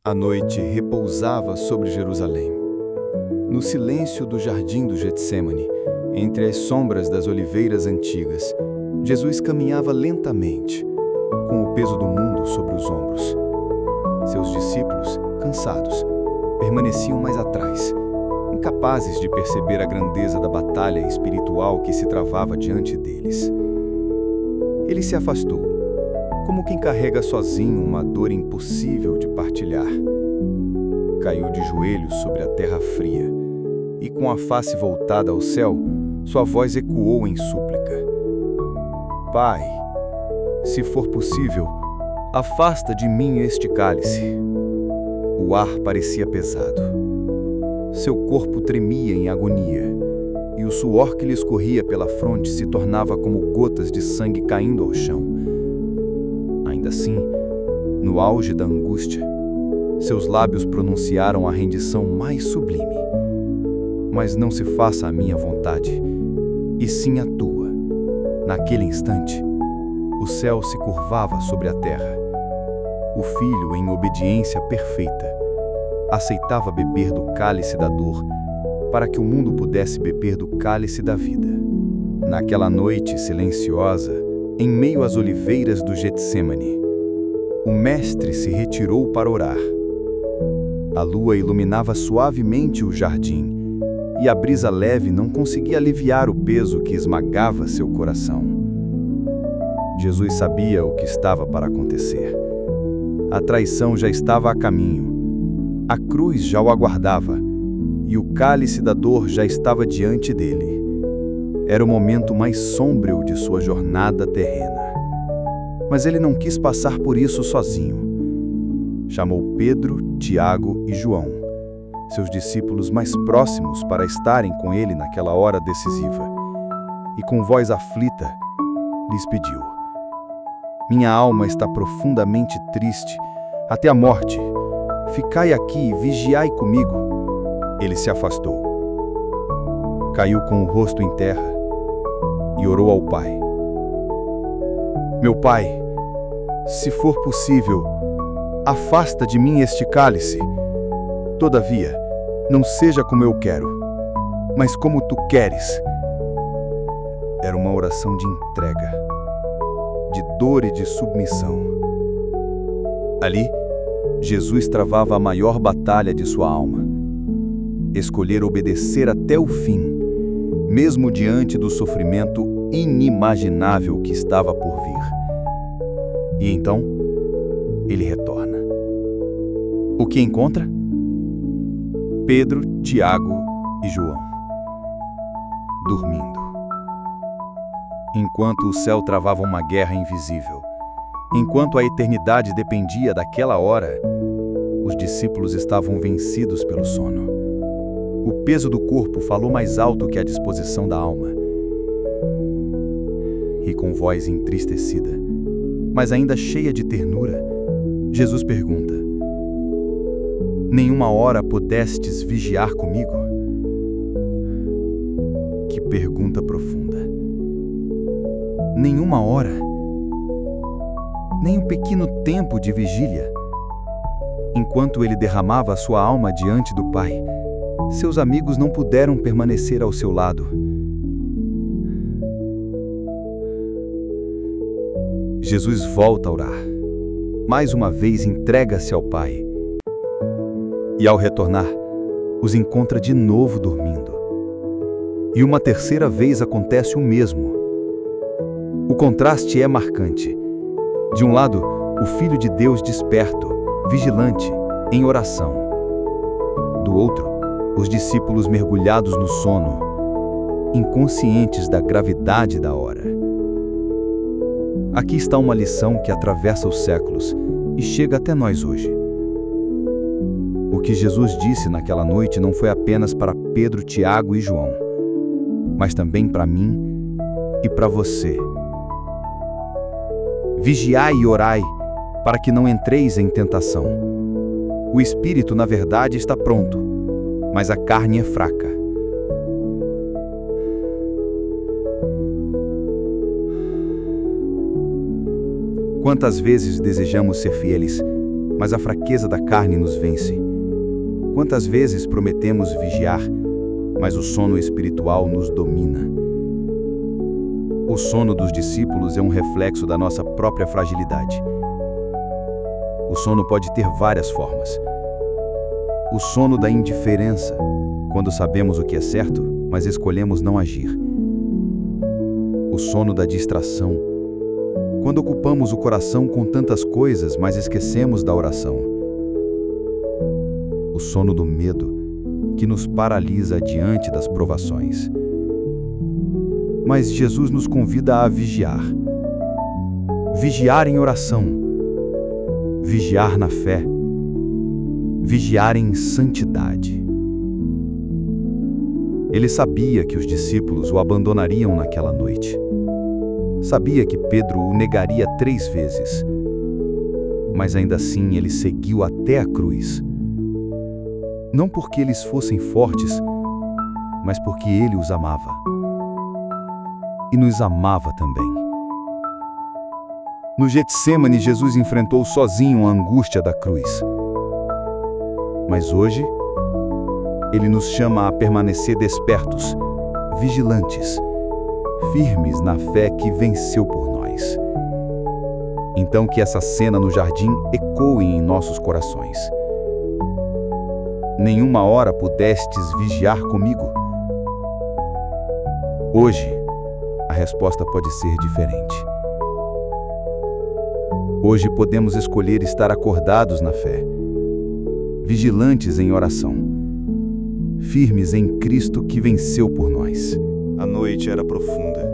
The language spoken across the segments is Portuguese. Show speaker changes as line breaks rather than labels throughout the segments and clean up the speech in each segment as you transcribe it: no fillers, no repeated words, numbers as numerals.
A noite repousava sobre Jerusalém. No silêncio do jardim do Getsêmani, entre as sombras das oliveiras antigas, Jesus caminhava lentamente, com o peso do mundo sobre os ombros. Seus discípulos, cansados, permaneciam mais atrás, incapazes de perceber a grandeza da batalha espiritual que se travava diante deles. Ele se afastou, como quem carrega sozinho uma dor impossível de partilhar. Caiu de joelhos sobre a terra fria, e com a face voltada ao céu, sua voz ecoou em súplica. Pai, se for possível, afasta de mim este cálice. O ar parecia pesado. Seu corpo tremia em agonia, e o suor que lhe escorria pela fronte se tornava como gotas de sangue caindo ao chão. Ainda assim, no auge da angústia, seus lábios pronunciaram a rendição mais sublime. Mas não se faça a minha vontade, e sim a tua. Naquele instante, o céu se curvava sobre a terra. O Filho, em obediência perfeita, aceitava beber do cálice da dor, para que o mundo pudesse beber do cálice da vida. Naquela noite silenciosa, em meio às oliveiras do Getsêmani, o Mestre se retirou para orar. A lua iluminava suavemente o jardim, e a brisa leve não conseguia aliviar o peso que esmagava seu coração. Jesus sabia o que estava para acontecer. A traição já estava a caminho, a cruz já o aguardava, e o cálice da dor já estava diante dele. Era o momento mais sombrio de sua jornada terrena. Mas ele não quis passar por isso sozinho. Chamou Pedro, Tiago e João, seus discípulos mais próximos, para estarem com ele naquela hora decisiva. E com voz aflita, lhes pediu: Minha alma está profundamente triste, até a morte. Ficai aqui e vigiai comigo. Ele se afastou. Caiu com o rosto em terra e orou ao Pai. Meu Pai, se for possível, afasta de mim este cálice. Todavia, não seja como eu quero, mas como tu queres. Era uma oração de entrega, de dor e de submissão. Ali, Jesus travava a maior batalha de sua alma. Escolher obedecer até o fim, mesmo diante do sofrimento inimaginável que estava por vir. E então, ele retorna. O que encontra? Pedro, Tiago e João, dormindo. Enquanto o céu travava uma guerra invisível, enquanto a eternidade dependia daquela hora, os discípulos estavam vencidos pelo sono. O peso do corpo falou mais alto que a disposição da alma. E com voz entristecida, mas ainda cheia de ternura, Jesus pergunta: Nenhuma hora pudestes vigiar comigo? Que pergunta profunda. Nenhuma hora? Nem um pequeno tempo de vigília? Enquanto ele derramava a sua alma diante do Pai, seus amigos não puderam permanecer ao seu lado. Jesus volta a orar. Mais uma vez entrega-se ao Pai. E ao retornar, os encontra de novo dormindo. E uma terceira vez acontece o mesmo. O contraste é marcante. De um lado, o Filho de Deus desperto, vigilante, em oração. Do outro, os discípulos mergulhados no sono, inconscientes da gravidade da hora. Aqui está uma lição que atravessa os séculos e chega até nós hoje. O que Jesus disse naquela noite não foi apenas para Pedro, Tiago e João, mas também para mim e para você. Vigiai e orai, para que não entreis em tentação. O espírito, na verdade, está pronto, mas a carne é fraca. Quantas vezes desejamos ser fiéis, mas a fraqueza da carne nos vence. Quantas vezes prometemos vigiar, mas o sono espiritual nos domina. O sono dos discípulos é um reflexo da nossa própria fragilidade. O sono pode ter várias formas. O sono da indiferença, quando sabemos o que é certo, mas escolhemos não agir. O sono da distração, quando ocupamos o coração com tantas coisas, mas esquecemos da oração. O sono do medo, que nos paralisa diante das provações. Mas Jesus nos convida a vigiar. Vigiar em oração. Vigiar na fé. Vigiar em santidade. Ele sabia que os discípulos o abandonariam naquela noite. Sabia que Pedro o negaria 3 vezes. Mas ainda assim ele seguiu até a cruz. Não porque eles fossem fortes, mas porque ele os amava. E nos amava também. No Getsêmani, Jesus enfrentou sozinho a angústia da cruz. Mas hoje, ele nos chama a permanecer despertos, vigilantes, firmes na fé que venceu por nós. Então que essa cena no jardim ecoe em nossos corações. Nenhuma hora pudestes vigiar comigo? Hoje, a resposta pode ser diferente. Hoje podemos escolher estar acordados na fé, vigilantes em oração, firmes em Cristo que venceu por nós.
A noite era profunda.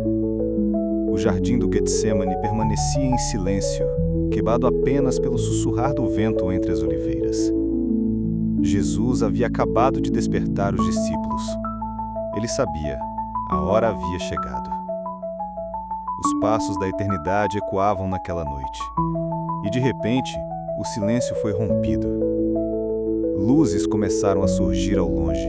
O jardim do Getsêmani permanecia em silêncio, quebrado apenas pelo sussurrar do vento entre as oliveiras. Jesus havia acabado de despertar os discípulos. Ele sabia, a hora havia chegado. Os passos da eternidade ecoavam naquela noite. E de repente, o silêncio foi rompido. Luzes começaram a surgir ao longe.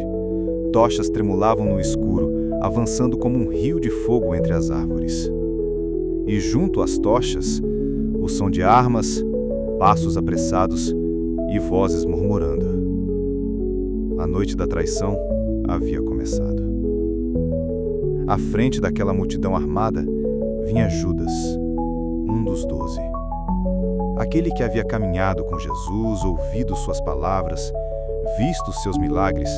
Tochas tremulavam no escuro, avançando como um rio de fogo entre as árvores. E junto às tochas, o som de armas, passos apressados e vozes murmurando. A noite da traição havia começado. À frente daquela multidão armada, vinha Judas, um dos 12. Aquele que havia caminhado com Jesus, ouvido suas palavras, visto seus milagres,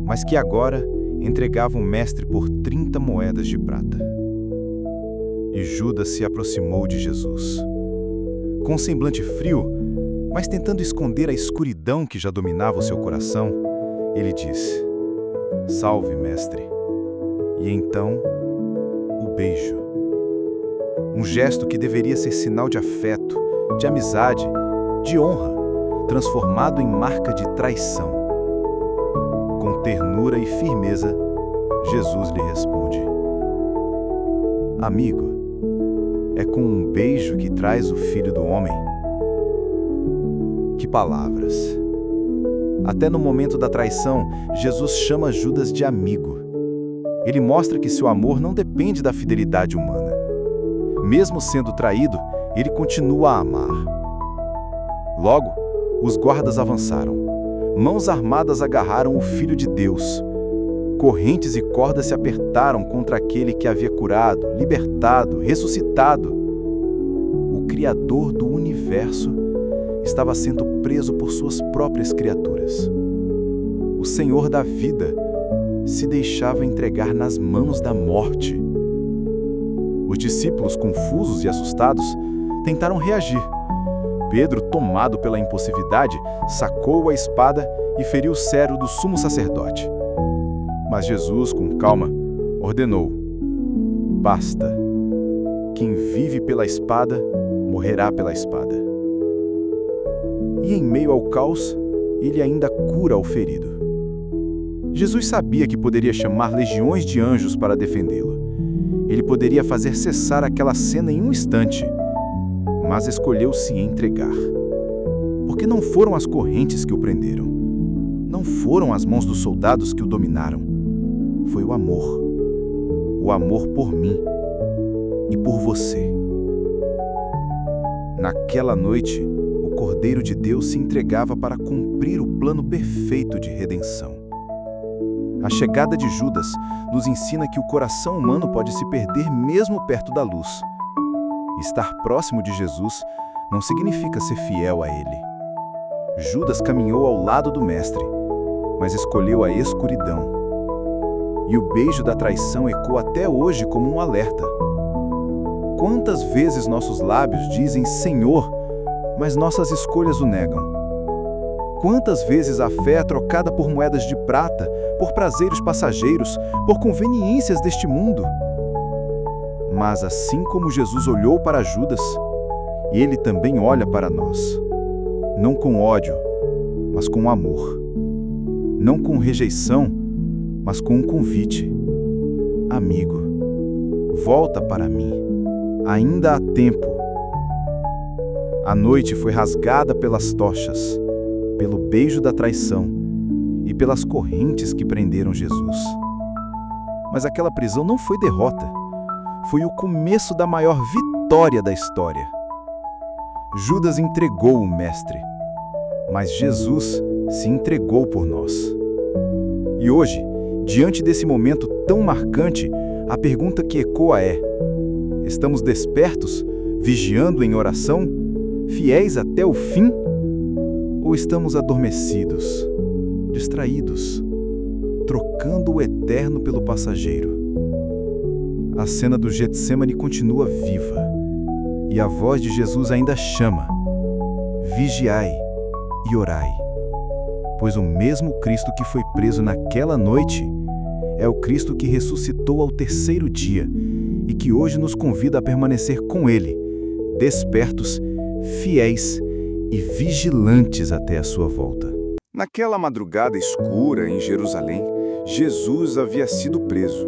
mas que agora entregava o mestre por 30 moedas de prata. E Judas se aproximou de Jesus. Com um semblante frio, mas tentando esconder a escuridão que já dominava o seu coração, ele disse: "Salve, mestre." E então, o beijo. Um gesto que deveria ser sinal de afeto, de amizade, de honra, transformado em marca de traição. Com ternura e firmeza, Jesus lhe responde: "Amigo, é com um beijo que traz o Filho do Homem?" Que palavras! Até no momento da traição, Jesus chama Judas de amigo. Ele mostra que seu amor não depende da fidelidade humana. Mesmo sendo traído, ele continua a amar. Logo, os guardas avançaram. Mãos armadas agarraram o Filho de Deus. Correntes e cordas se apertaram contra aquele que havia curado, libertado, ressuscitado. O Criador do universo estava sendo preso por suas próprias criaturas. O Senhor da vida se deixava entregar nas mãos da morte. Os discípulos, confusos e assustados, tentaram reagir. Pedro, tomado pela impulsividade, sacou a espada e feriu o cérebro do sumo sacerdote. Mas Jesus, com calma, ordenou: "Basta. Quem vive pela espada, morrerá pela espada." E em meio ao caos, ele ainda cura o ferido. Jesus sabia que poderia chamar legiões de anjos para defendê-lo. Ele poderia fazer cessar aquela cena em um instante, mas escolheu se entregar. Porque não foram as correntes que o prenderam. Não foram as mãos dos soldados que o dominaram. Foi o amor. O amor por mim e por você. Naquela noite, o Cordeiro de Deus se entregava para cumprir o plano perfeito de redenção. A chegada de Judas nos ensina que o coração humano pode se perder mesmo perto da luz. Estar próximo de Jesus não significa ser fiel a Ele. Judas caminhou ao lado do Mestre, mas escolheu a escuridão. E o beijo da traição ecoa até hoje como um alerta. Quantas vezes nossos lábios dizem Senhor, mas nossas escolhas o negam? Quantas vezes a fé é trocada por moedas de prata, por prazeres passageiros, por conveniências deste mundo? Mas assim como Jesus olhou para Judas, ele também olha para nós. Não com ódio, mas com amor. Não com rejeição, mas com um convite. Amigo, volta para mim. Ainda há tempo. A noite foi rasgada pelas tochas, pelo beijo da traição e pelas correntes que prenderam Jesus. Mas aquela prisão não foi derrota, foi o começo da maior vitória da história. Judas entregou o Mestre, mas Jesus se entregou por nós. E hoje, diante desse momento tão marcante, a pergunta que ecoa é: estamos despertos, vigiando em oração, fiéis até o fim? Ou estamos adormecidos, distraídos, trocando o eterno pelo passageiro? A cena do Getsêmani continua viva, e a voz de Jesus ainda chama: vigiai e orai, pois o mesmo Cristo que foi preso naquela noite é o Cristo que ressuscitou ao terceiro dia e que hoje nos convida a permanecer com Ele, despertos, fiéis e vigilantes até a sua volta.
Naquela madrugada escura em Jerusalém, Jesus havia sido preso.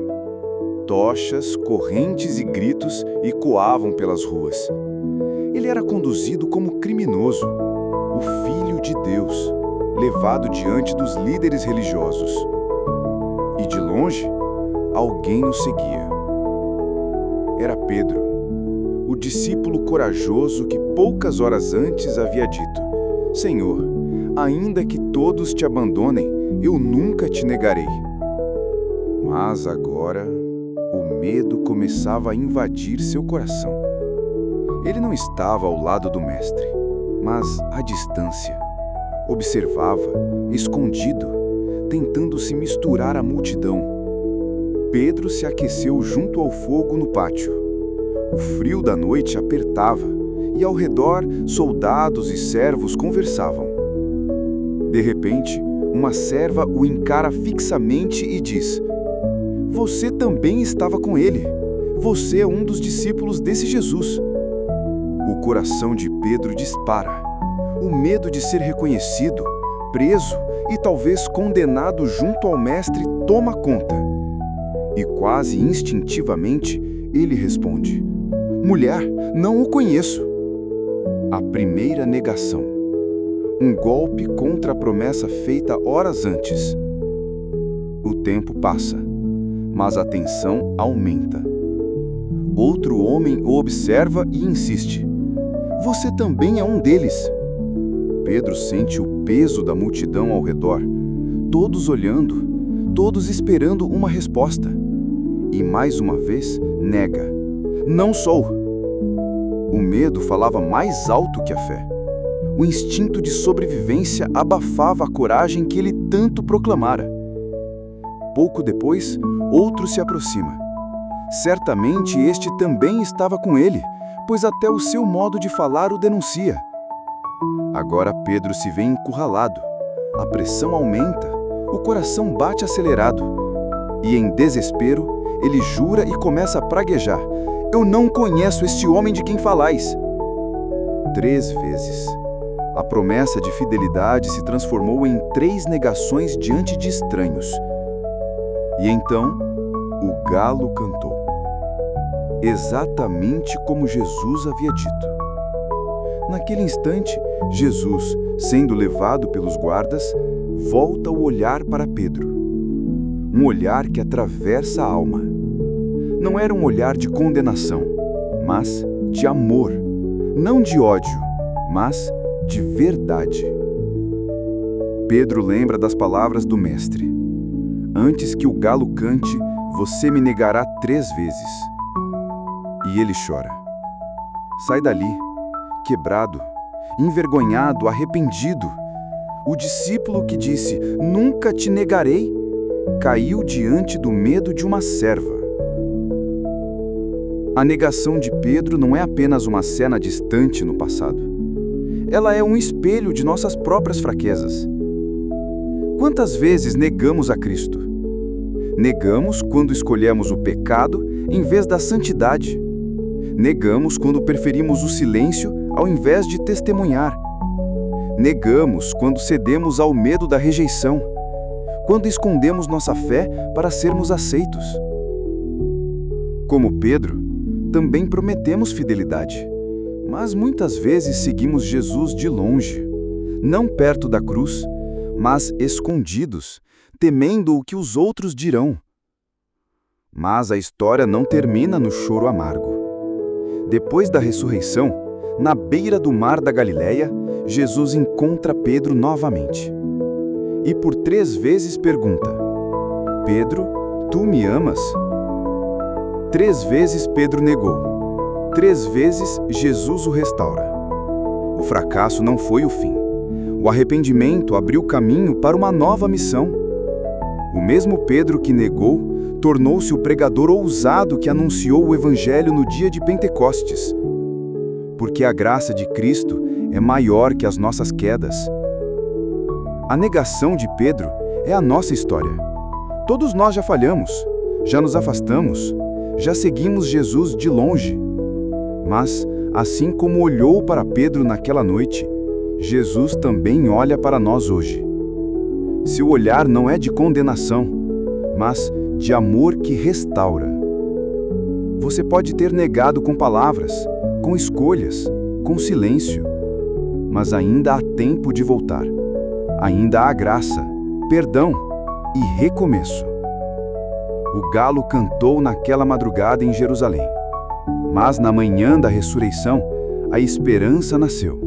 Tochas, correntes e gritos ecoavam pelas ruas. Ele era conduzido como criminoso, o Filho de Deus, levado diante dos líderes religiosos. E de longe, alguém o seguia. Era Pedro, o discípulo corajoso que poucas horas antes havia dito: Senhor, ainda que todos te abandonem, eu nunca te negarei. Mas agora, o medo começava a invadir seu coração. Ele não estava ao lado do Mestre, mas à distância. Observava, escondido, tentando se misturar à multidão. Pedro se aqueceu junto ao fogo no pátio. O frio da noite apertava, e ao redor soldados e servos conversavam. De repente, uma serva o encara fixamente e diz: Você também estava com ele. Você é um dos discípulos desse Jesus. O coração de Pedro dispara. O medo de ser reconhecido, preso e talvez condenado junto ao Mestre toma conta. E quase instintivamente ele responde: Mulher, não o conheço. A primeira negação. Um golpe contra a promessa feita horas antes. O tempo passa, mas a tensão aumenta. Outro homem o observa e insiste: Você também é um deles. Pedro sente o peso da multidão ao redor, todos olhando, todos esperando uma resposta. E mais uma vez nega: Não sou. O medo falava mais alto que a fé. O instinto de sobrevivência abafava a coragem que ele tanto proclamara. Pouco depois, outro se aproxima. Certamente este também estava com ele, pois até o seu modo de falar o denuncia. Agora Pedro se vê encurralado. A pressão aumenta, o coração bate acelerado. E em desespero, ele jura e começa a praguejar: Eu não conheço este homem de quem falais. 3 vezes. A promessa de fidelidade se transformou em 3 negações diante de estranhos. E então, o galo cantou. Exatamente como Jesus havia dito. Naquele instante, Jesus, sendo levado pelos guardas, volta o olhar para Pedro. Um olhar que atravessa a alma. Não era um olhar de condenação, mas de amor. Não de ódio, mas de verdade. Pedro lembra das palavras do Mestre: antes que o galo cante, você me negará 3 vezes. E ele chora. Sai dali, quebrado, envergonhado, arrependido. O discípulo que disse, nunca te negarei, caiu diante do medo de uma serva. A negação de Pedro não é apenas uma cena distante no passado. Ela é um espelho de nossas próprias fraquezas. Quantas vezes negamos a Cristo? Negamos quando escolhemos o pecado em vez da santidade. Negamos quando preferimos o silêncio ao invés de testemunhar. Negamos quando cedemos ao medo da rejeição, quando escondemos nossa fé para sermos aceitos. Como Pedro, também prometemos fidelidade, mas muitas vezes seguimos Jesus de longe, não perto da cruz, mas escondidos, temendo o que os outros dirão. Mas a história não termina no choro amargo. Depois da ressurreição, na beira do mar da Galileia, Jesus encontra Pedro novamente. E por 3 vezes pergunta: Pedro, tu me amas? 3 vezes Pedro negou. 3 vezes Jesus o restaura. O fracasso não foi o fim. O arrependimento abriu caminho para uma nova missão. O mesmo Pedro que negou tornou-se o pregador ousado que anunciou o Evangelho no dia de Pentecostes. Porque a graça de Cristo é maior que as nossas quedas. A negação de Pedro é a nossa história. Todos nós já falhamos, já nos afastamos, já seguimos Jesus de longe. Mas, assim como olhou para Pedro naquela noite, Jesus também olha para nós hoje. Seu olhar não é de condenação, mas de amor que restaura. Você pode ter negado com palavras, com escolhas, com silêncio, mas ainda há tempo de voltar. Ainda há graça, perdão e recomeço. O galo cantou naquela madrugada em Jerusalém, mas na manhã da ressurreição, a esperança nasceu.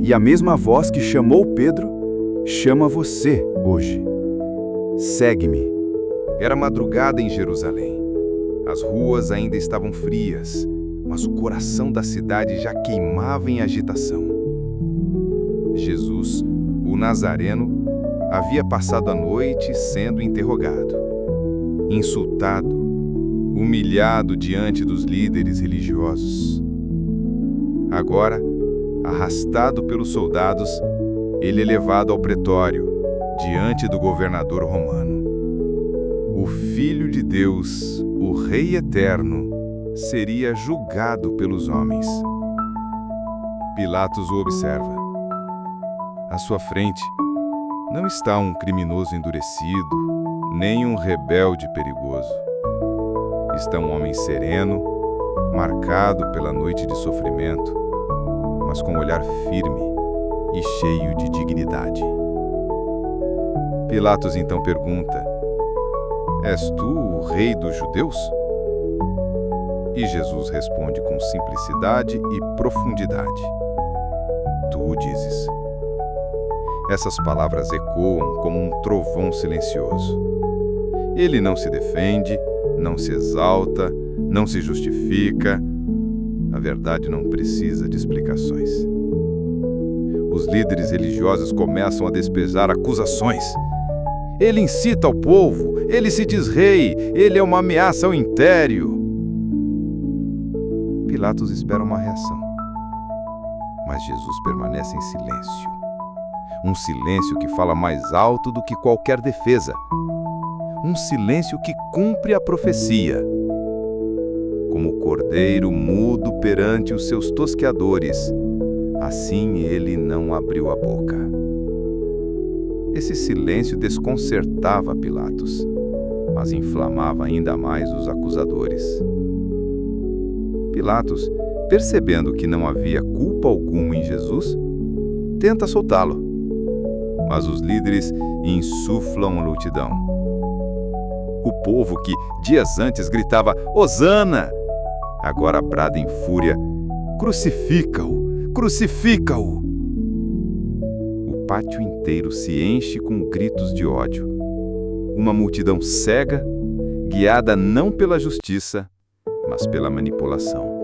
E a mesma voz que chamou Pedro, chama você hoje. Segue-me.
Era madrugada em Jerusalém. As ruas ainda estavam frias, mas o coração da cidade já queimava em agitação. Jesus, o Nazareno, havia passado a noite sendo interrogado, insultado, humilhado diante dos líderes religiosos. Agora, arrastado pelos soldados, ele é levado ao pretório, diante do governador romano. O Filho de Deus, o Rei Eterno, seria julgado pelos homens. Pilatos o observa. À sua frente, não está um criminoso endurecido, nem um rebelde perigoso. Está um homem sereno, marcado pela noite de sofrimento, mas com um olhar firme e cheio de dignidade. Pilatos então pergunta: És tu o rei dos judeus? E Jesus responde com simplicidade e profundidade: Tu o dizes. Essas palavras ecoam como um trovão silencioso. Ele não se defende, não se exalta, não se justifica. A verdade não precisa de explicações. Os líderes religiosos começam a despejar acusações. Ele incita o povo, ele se diz rei, ele é uma ameaça ao império. Pilatos espera uma reação. Mas Jesus permanece em silêncio. Um silêncio que fala mais alto do que qualquer defesa. Um silêncio que cumpre a profecia. Como o cordeiro mudo perante os seus tosqueadores, assim ele não abriu a boca. Esse silêncio desconcertava Pilatos, mas inflamava ainda mais os acusadores. Pilatos, percebendo que não havia culpa alguma em Jesus, tenta soltá-lo. Mas os líderes insuflam multidão. O povo que dias antes gritava Hosana, agora brada em fúria: Crucifica-o! Crucifica-o!
pátio inteiro se enche com gritos de ódio. Uma multidão cega, guiada não pela justiça, mas pela manipulação.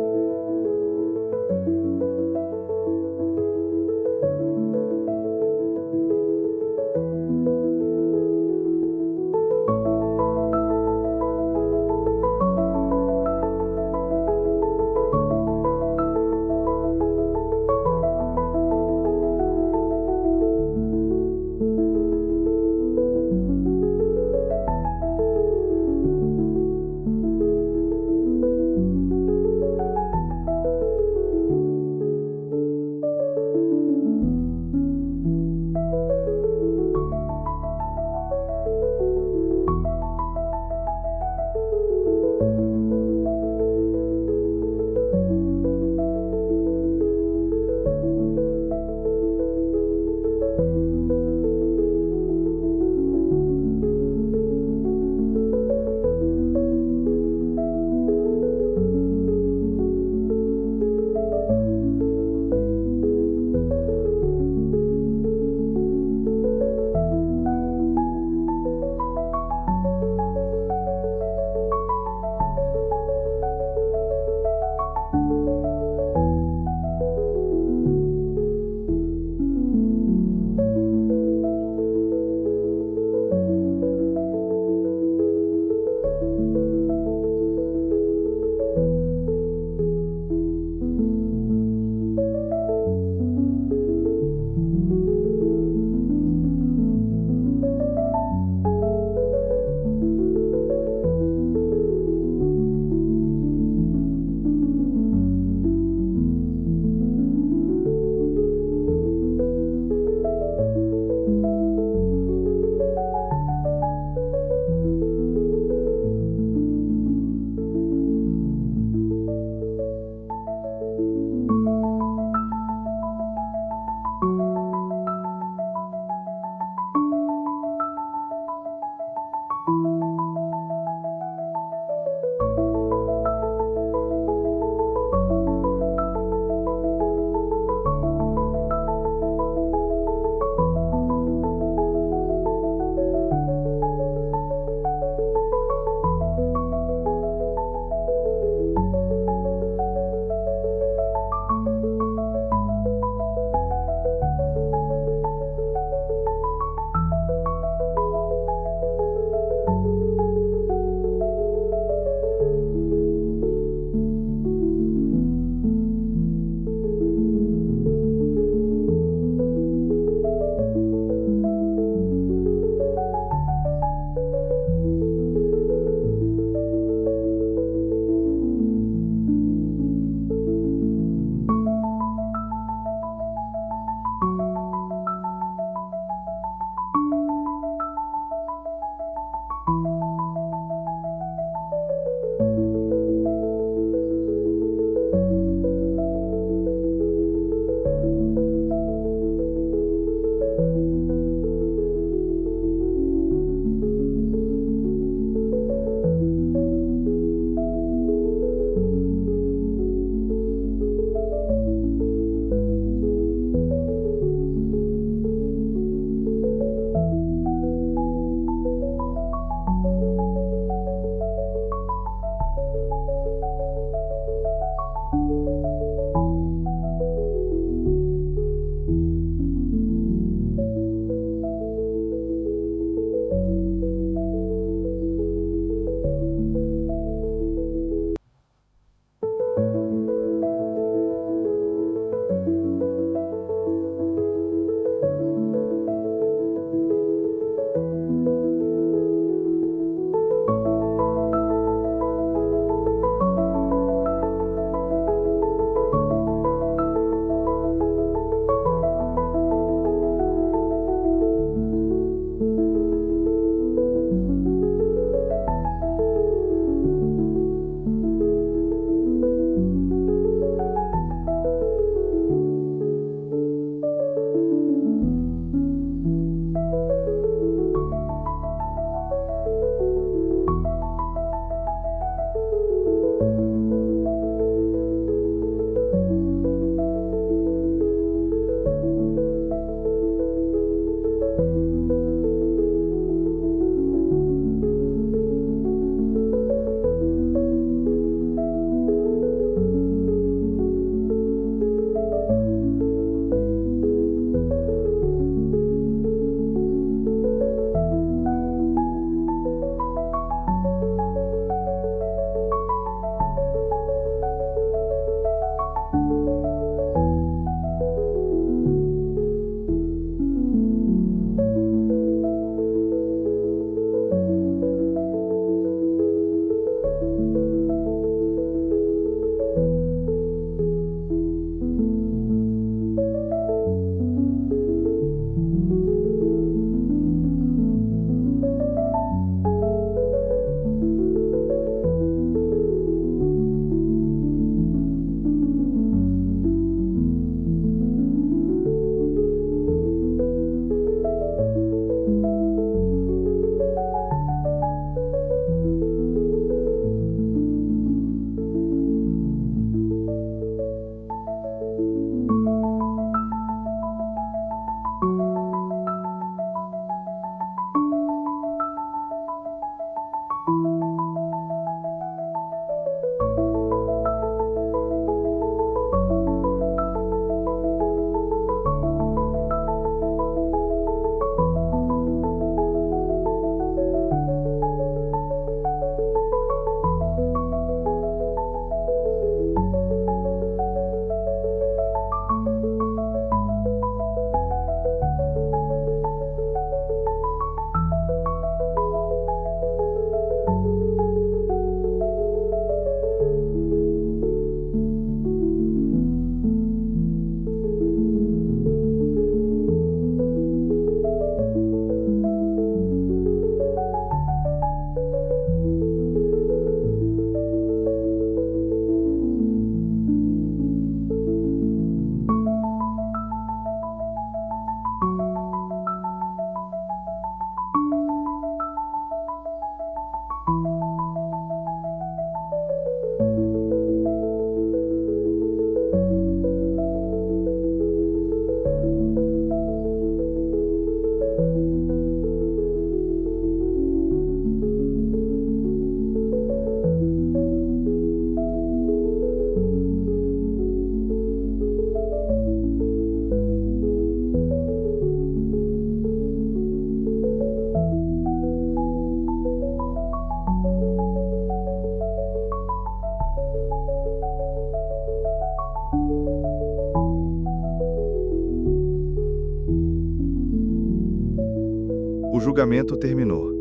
O julgamento terminou.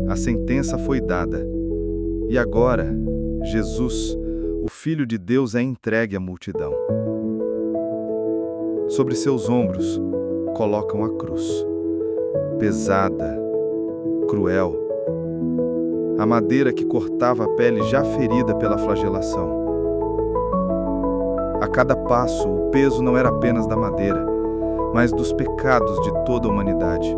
A sentença foi dada. E agora, Jesus, o Filho de Deus, é entregue à multidão. Sobre seus ombros, colocam a cruz. Pesada, cruel. A madeira que cortava a pele já ferida pela flagelação. A cada passo, o peso não era apenas da madeira, mas dos pecados de toda a humanidade.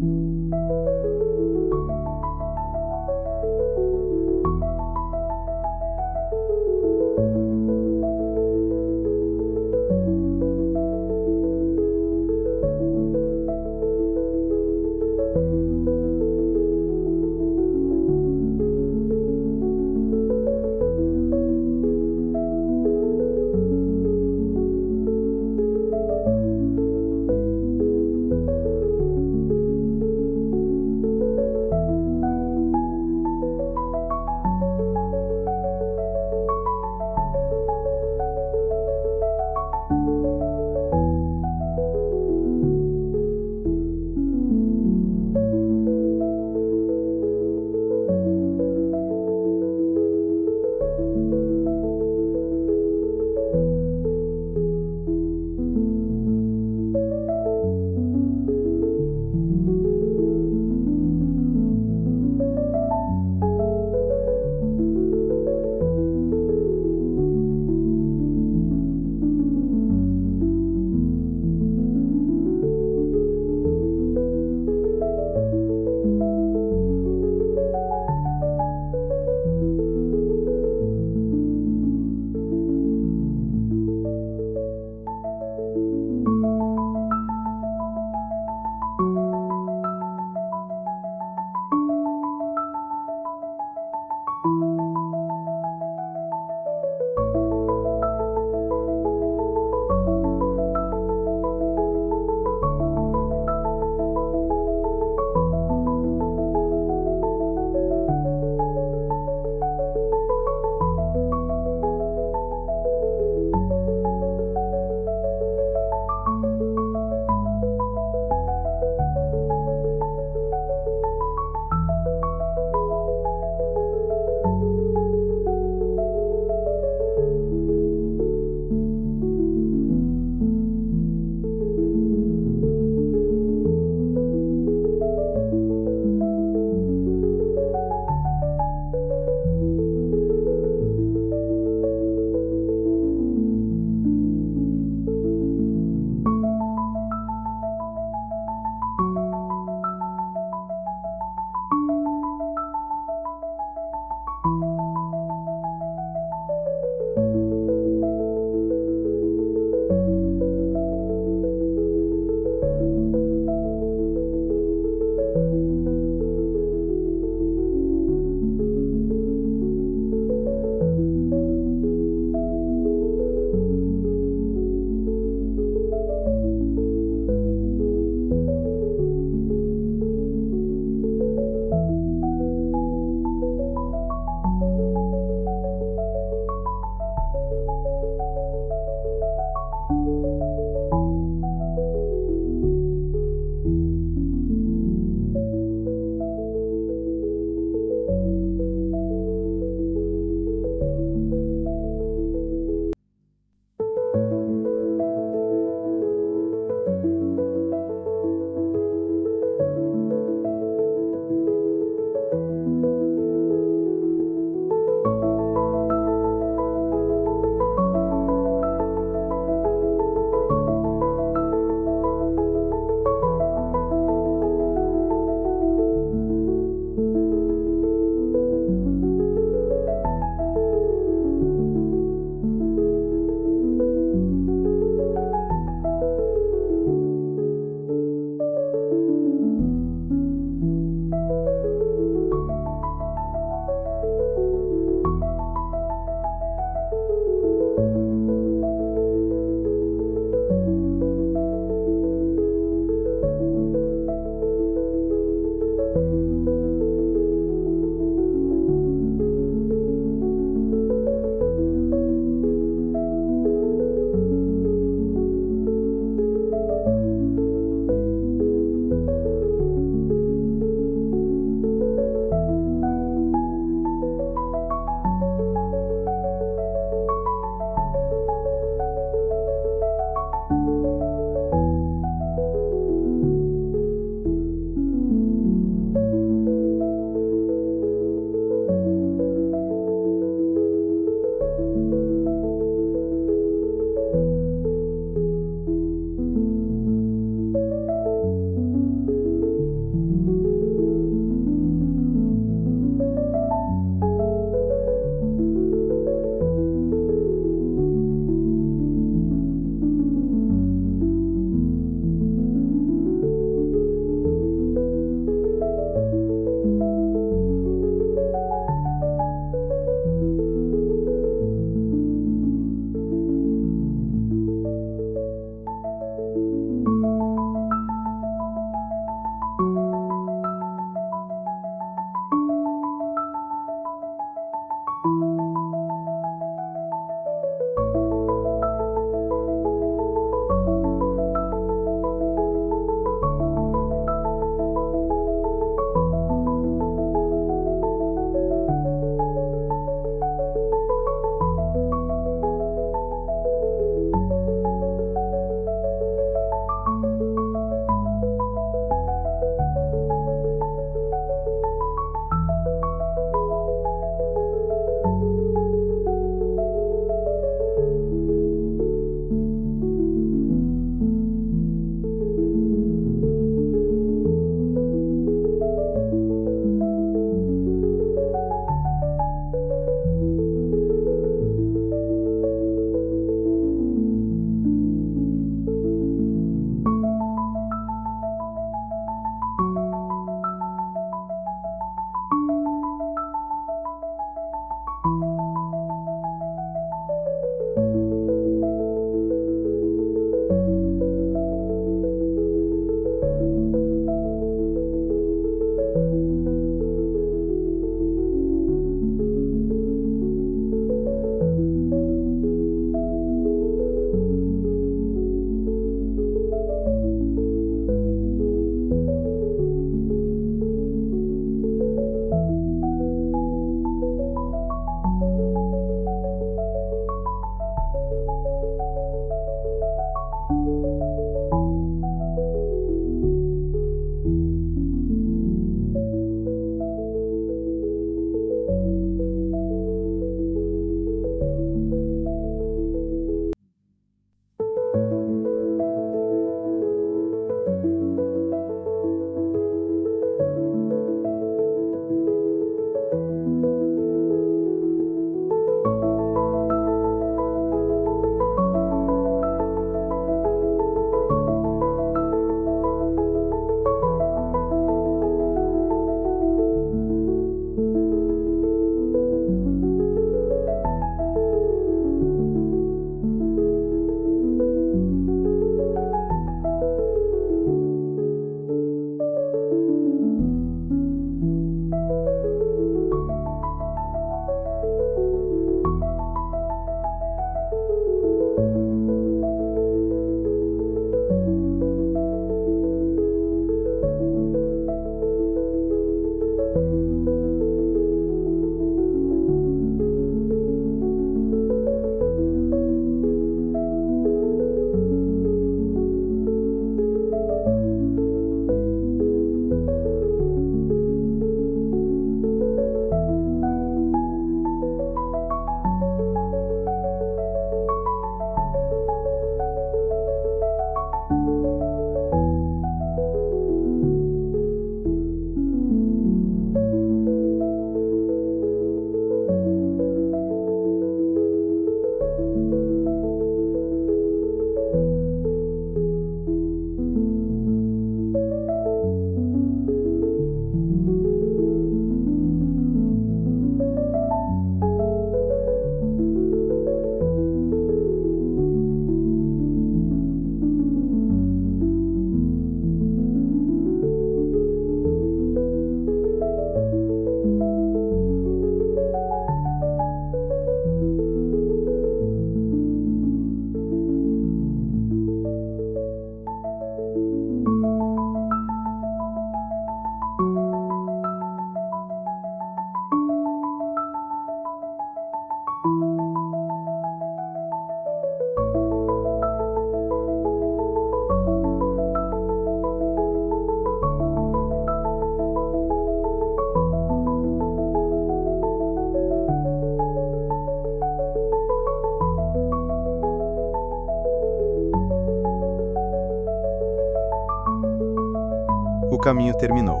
O caminho terminou.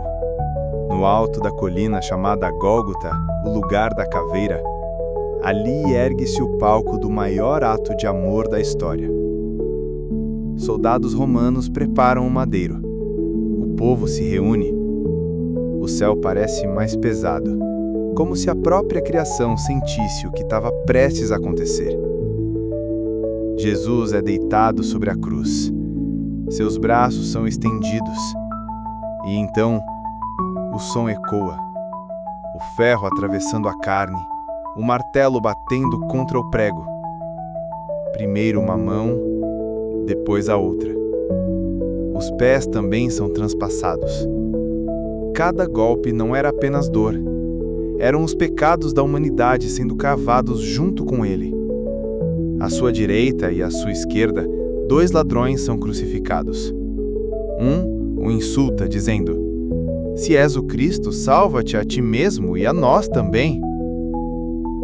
No alto da colina chamada Gólgota, o lugar da caveira, ali ergue-se o palco do maior ato de amor da história. Soldados romanos preparam o madeiro. O povo se reúne. O céu parece mais pesado, como se a própria criação sentisse o que estava prestes a acontecer. Jesus é deitado sobre a cruz. Seus braços são estendidos. E então, o som ecoa. O ferro atravessando a carne, o martelo batendo contra o prego. Primeiro uma mão, depois a outra. Os pés também são transpassados. Cada golpe não era apenas dor. Eram os pecados da humanidade sendo cavados junto com ele. À sua direita e à sua esquerda, 2 ladrões são crucificados. Um o insulta, dizendo: "Se és o Cristo, salva-te a ti mesmo e a nós também."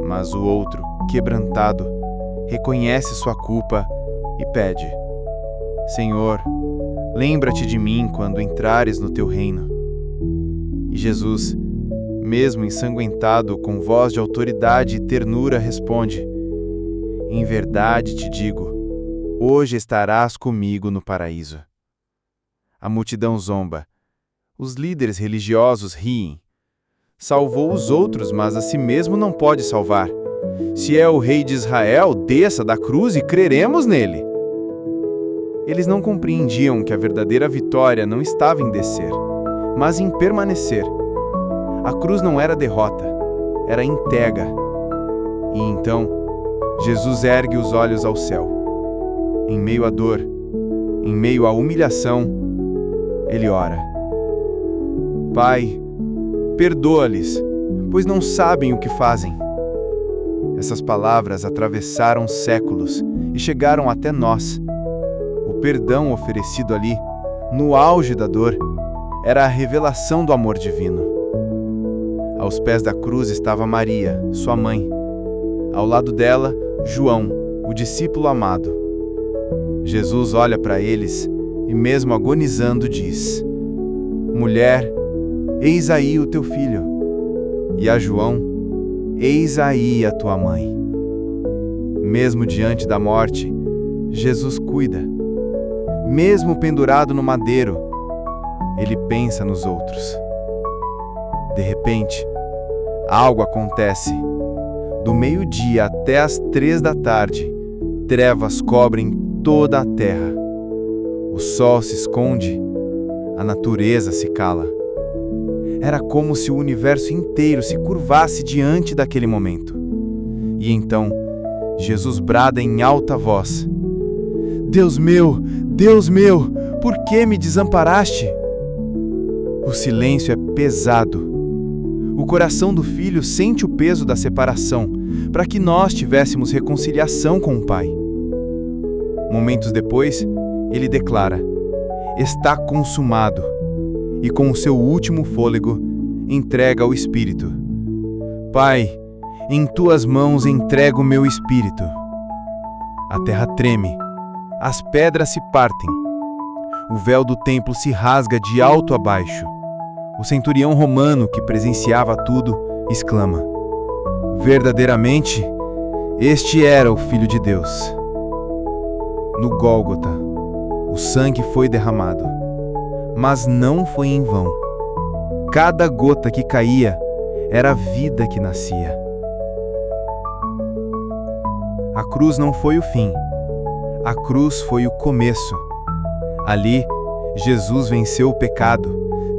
Mas o outro, quebrantado, reconhece sua culpa e pede: "Senhor, lembra-te de mim quando entrares no teu reino." E Jesus, mesmo ensanguentado, com voz de autoridade e ternura, responde: "Em verdade te digo, hoje estarás comigo no paraíso." A multidão zomba. Os líderes religiosos riem. Salvou os outros, mas a si mesmo não pode salvar. Se é o rei de Israel, desça da cruz e creremos nele. Eles não compreendiam que a verdadeira vitória não estava em descer, mas em permanecer. A cruz não era derrota, era entrega. E então, Jesus ergue os olhos ao céu. Em meio à dor, em meio à humilhação, ele ora: "Pai, perdoa-lhes, pois não sabem o que fazem." Essas palavras atravessaram séculos e chegaram até nós. O perdão oferecido ali, no auge da dor, era a revelação do amor divino. Aos pés da cruz estava Maria, sua mãe. Ao lado dela, João, o discípulo amado. Jesus olha para eles e, mesmo agonizando, diz: "Mulher, eis aí o teu filho." E a João: "Eis aí a tua mãe." Mesmo diante da morte, Jesus cuida. Mesmo pendurado no madeiro, ele pensa nos outros. De repente, algo acontece. Do meio-dia até as 3 da tarde, trevas cobrem toda a terra. O sol se esconde, a natureza se cala. Era como se o universo inteiro se curvasse diante daquele momento. E então, Jesus brada em alta voz: Deus meu, por que me desamparaste?" O silêncio é pesado. O coração do filho sente o peso da separação, para que nós tivéssemos reconciliação com o Pai. Momentos depois, ele declara: "Está consumado." E com o seu último fôlego, entrega o Espírito. "Pai, em tuas mãos entrego o meu espírito." A terra treme, as pedras se partem. O véu do templo se rasga de alto a baixo. O centurião romano, que presenciava tudo, exclama: "Verdadeiramente, este era o Filho de Deus." No Gólgota, o sangue foi derramado, mas não foi em vão. Cada gota que caía era a vida que nascia. A cruz não foi o fim. A cruz foi o começo. Ali, Jesus venceu o pecado,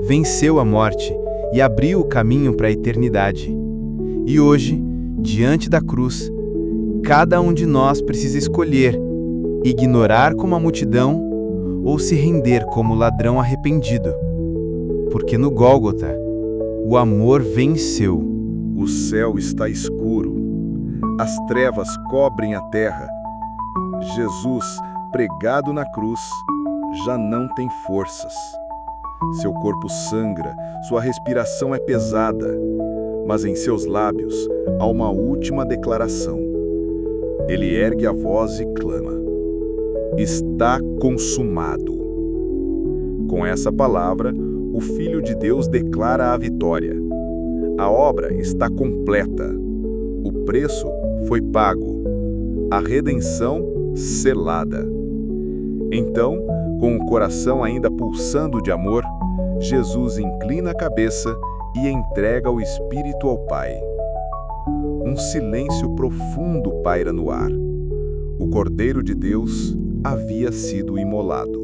venceu a morte e abriu o caminho para a eternidade. E hoje, diante da cruz, cada um de nós precisa escolher ignorar como a multidão ou se render como ladrão arrependido. Porque no Gólgota, o amor venceu.
O céu está escuro, as trevas cobrem a terra. Jesus, pregado na cruz, já não tem forças. Seu corpo sangra, sua respiração é pesada, mas em seus lábios há uma última declaração. Ele ergue a voz e clama: "Está consumado." Com essa palavra, o Filho de Deus declara a vitória. A obra está completa. O preço foi pago. A redenção selada. Então, com o coração ainda pulsando de amor, Jesus inclina a cabeça e entrega o Espírito ao Pai. Um silêncio profundo paira no ar. O Cordeiro de Deus havia sido imolado.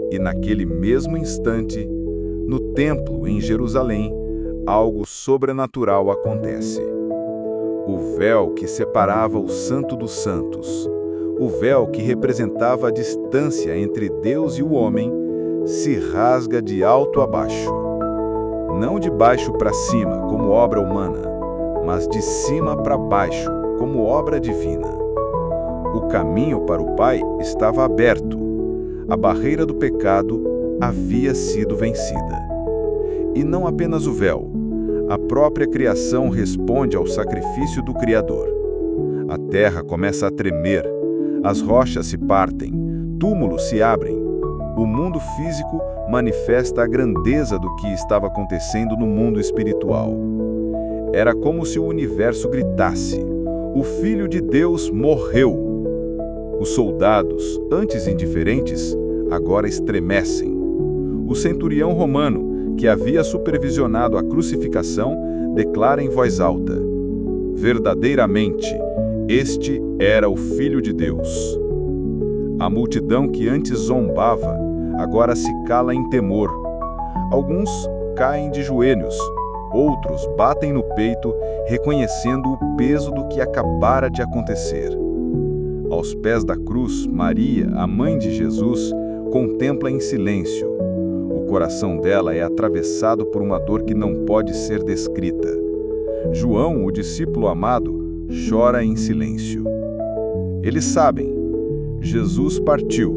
E naquele mesmo instante, no templo em Jerusalém, algo sobrenatural acontece. O véu que separava o Santo dos Santos, o véu que representava a distância entre Deus e o homem, se rasga de alto a baixo. Não de baixo para cima, como obra humana, mas de cima para baixo, como obra divina. O caminho para o Pai estava aberto. A barreira do pecado havia sido vencida. E não apenas o véu. A própria criação responde ao sacrifício do Criador. A terra começa a tremer, as rochas se partem, túmulos se abrem. O mundo físico manifesta a grandeza do que estava acontecendo no mundo espiritual. Era como se o universo gritasse: o Filho de Deus morreu. Os soldados, antes indiferentes, agora estremecem. O centurião romano, que havia supervisionado a crucificação, declara em voz alta: verdadeiramente, este era o Filho de Deus. A multidão que antes zombava, agora se cala em temor. Alguns caem de joelhos, outros batem no peito, reconhecendo o peso do que acabara de acontecer. Aos pés da cruz, Maria, a mãe de Jesus, contempla em silêncio. O coração dela é atravessado por uma dor que não pode ser descrita. João, o discípulo amado, chora em silêncio. Eles sabem, Jesus partiu,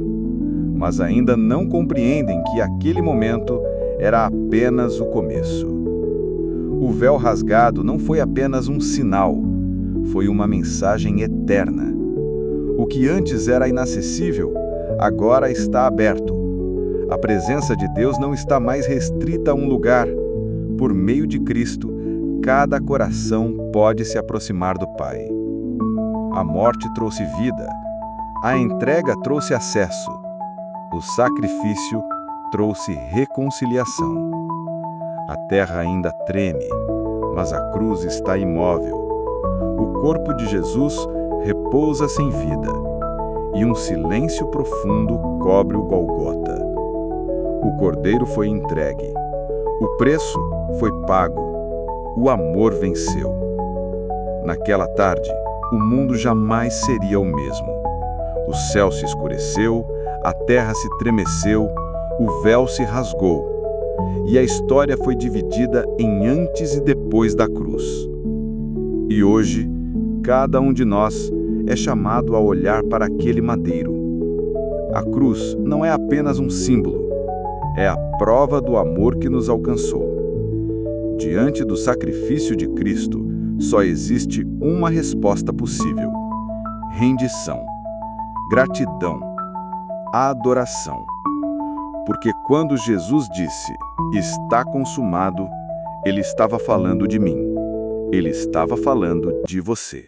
mas ainda não compreendem que aquele momento era apenas o começo. O véu rasgado não foi apenas um sinal, foi uma mensagem eterna. O que antes era inacessível, agora está aberto. A presença de Deus não está mais restrita a um lugar. Por meio de Cristo, cada coração pode se aproximar do Pai. A morte trouxe vida, a entrega trouxe acesso, o sacrifício trouxe reconciliação. A terra ainda treme, mas a cruz está imóvel. O corpo de Jesus repousa sem vida, e um silêncio profundo cobre o Gólgota. O Cordeiro foi entregue, o preço foi pago, o amor venceu. Naquela tarde, o mundo jamais seria o mesmo. O céu se escureceu, a terra se tremeceu, o véu se rasgou, e a história foi dividida em antes e depois da cruz. E hoje, cada um de nós é chamado a olhar para aquele madeiro. A cruz não é apenas um símbolo, é a prova do amor que nos alcançou. Diante do sacrifício de Cristo, só existe uma resposta possível: rendição, gratidão, adoração. Porque quando Jesus disse, "Está consumado", ele estava falando de mim. Ele estava falando de você.